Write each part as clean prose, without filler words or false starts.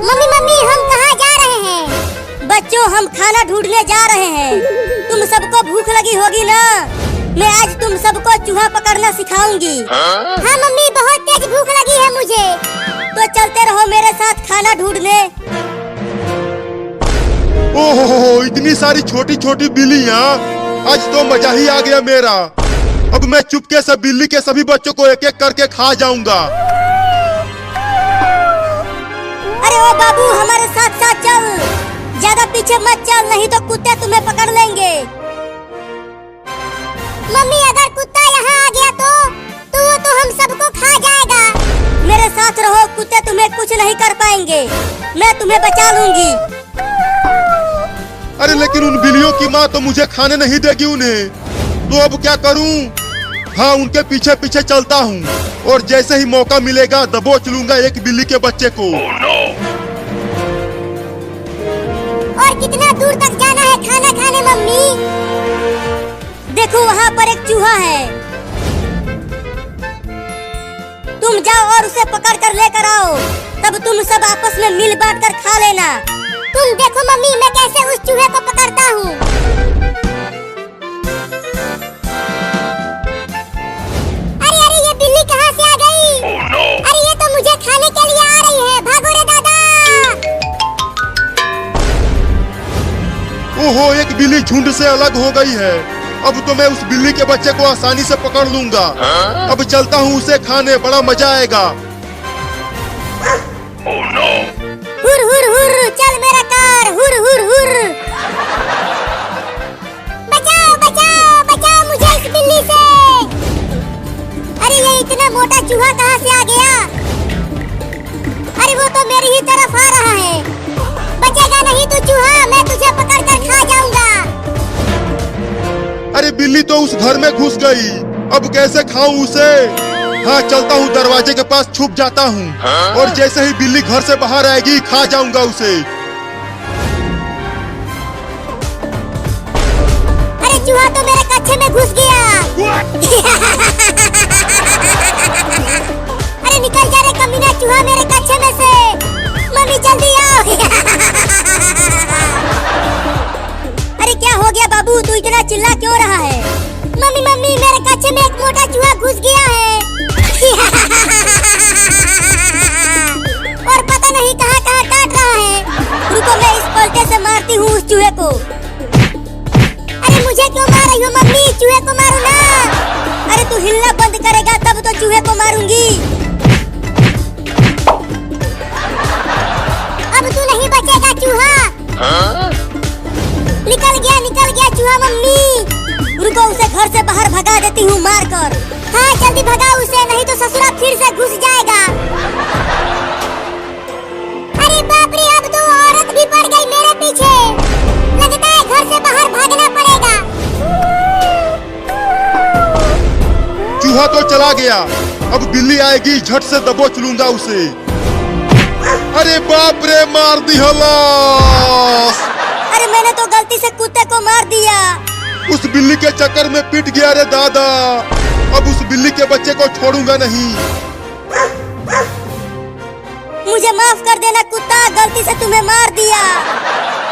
Mummy mummy हम कहाँ जा रहे हैं? बच्चों हम खाना ढूंढने जा रहे हैं। तुम सबको भूख लगी होगी ना? मैं आज तुम सबको चूहा पकड़ना सिखाऊंगी। हाँ मम्मी बहुत तेज भूख लगी है मुझे। तो चलते रहो मेरे साथ खाना ढूंढने। ओहो इतनी सारी छोटी छोटी बिल्लियाँ, आज तो मजा ही आ गया मेरा। अब मैं चुपके से बिल्ली के सभी बच्चों को एक एक करके खा जाऊंगा। अरे ओ बाबू हमारे साथ साथ चल, ज्यादा पीछे मत चल नहीं तो कुत्ते तुम्हें पकड़ लेंगे। मम्मी अगर कुत्ता यहाँ आ गया तो वो तो हम सबको खा जाएगा। मेरे साथ रहो, कुत्ते तुम्हें कुछ नहीं कर पाएंगे, मैं तुम्हें बचा लूंगी। अरे लेकिन उन बिल्लियों की माँ तो मुझे खाने नहीं देगी उन्हें, तो अब क्या करूं? हाँ उनके पीछे पीछे चलता हूँ और जैसे ही मौका मिलेगा दबोच लूंगा एक बिल्ली के बच्चे को। और कितना दूर तक जाना है खाना खाने मम्मी? देखो वहाँ पर एक चूहा है, तुम जाओ और उसे पकड़ कर लेकर आओ, तब तुम सब आपस में मिल बांट कर खा लेना। तुम देखो मम्मी मैं कैसे उस चूहे को पकड़ता हूँ। अरे अरे ये बिल्ली कहाँ से आ गई? अरे ये तो मुझे खाने के लिए आ रही है, भागो रे दादा। ओहो एक बिल्ली झुंड से अलग हो गई है। अब तो मैं उस बिल्ली के बच्चे को आसानी से पकड़ लूंगा। अब चलता हूँ उसे खाने, बड़ा मजा आएगा। हुर हुर हुर चल मेरा कार, हुर हुर हुर। बचाओ बचाओ बचाओ मुझे इस बिल्ली से। अरे ये इतना मोटा चूहा कहाँ से आ गया? अरे वो तो मेरी ही तरफ आ रहा है। बचेगा नहीं तू चूहा, मैं तुझे पकड़ कर खा जाऊंगा। अरे बिल्ली तो उस घर में घुस गई, अब कैसे खाऊं उसे? हाँ चलता हूँ दरवाजे के पास छुप जाता हूँ और जैसे ही बिल्ली घर से बाहर आएगी खा जाऊंगा उसे। अरे चूहा तो मेरे कच्छे में घुस गया। अरे निकल जा रे कमीना चूहा मेरे कच्छे में से। मम्मी जल्दी आओ। अरे क्या हो गया बाबू, तू इतना चिल्ला क्यों रहा है? मम्मी मम्मी मेरे कच्छे में एक मोटा चूहा घुस गया है। और पता नहीं कहाँ कहाँ काट रहा है। रुको मैं इस पलटे से मारती हूँ उस चूहे को। अरे मुझे क्यों मार रही हो मम्मी? चूहे को मारो ना। अरे तू हिलना बंद करेगा तब तो चूहे को मारूंगी। अब तू नहीं बचेगा चूहा। निकल गया चूहा मम्मी। रुको उसे घर से बाहर भगा देती हूँ मार कर। हाँ जल्दी भगाओ उसे, नहीं तो ससुरा फिर से घुस जाएगा। अरे बाप रे अब तो औरत भी पड़ गई मेरे पीछे। लगता है घर से बाहर भागना पड़ेगा। चूहा तो चला गया, अब बिल्ली आएगी झट से दबोच लूंगा उसे। अरे बाप रे मार दी हलास। अरे मैंने तो गलती से कुत्ते को मार दिया। उस बिल्ली के चक्कर में पिट गया रे दादा। अब उस बिल्ली के बच्चे को छोड़ूंगा नहीं। मुझे माफ कर देना कुत्ता, गलती से तुम्हें मार दिया।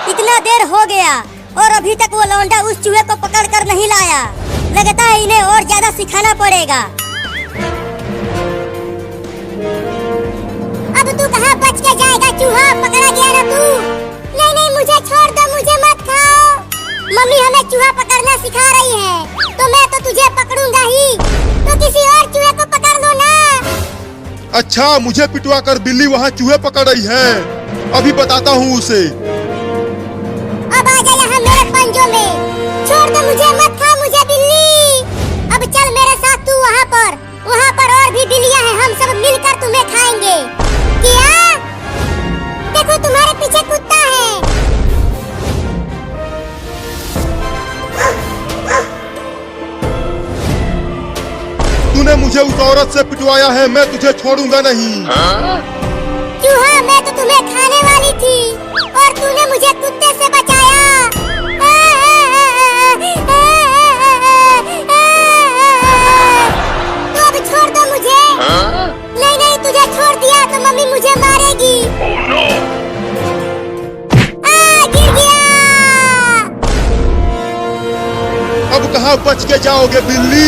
इतना देर हो गया और अभी तक वो लौंडा उस चूहे को पकड़ कर नहीं लाया। लगता है इन्हें और ज्यादा सिखाना पड़ेगा। अब तू कहाँ बच के जाएगा चूहा? पकड़ा गया ना तू। नहीं नहीं मुझे छोड़ दो, मुझे मत खाओ। मम्मी हमें चूहा पकड़ना सिखा रही है, तो मैं तो तुझे पकड़ूंगा ही। तो किसी और चूहे को पकड़ लो ना। अच्छा मुझे पिटवा कर बिल्ली वहाँ चूहे पकड़ रही है, अभी बताता हूँ उसे। अब आ जा यहाँ मेरे पंजों में। छोड़ दो मुझे, मत खा मुझे बिल्ली। अब चल मेरे साथ तू वहाँ पर और भी बिल्लियाँ हैं, हम सब मिलकर तुम्हें खाएंगे। क्या? देखो तुम्हारे पीछे कुत्ता है। तूने मुझे उस औरत से पिटवाया है, मैं तुझे छोड़ूंगा नहीं। चूहा मैं तो तुम्हें खाने वाली थी और तूने मुझे कुत्ते से बचाया। तो अब छोड़ दो मुझे। नहीं नहीं तुझे अब कहाँ बच के जाओगे बिल्ली?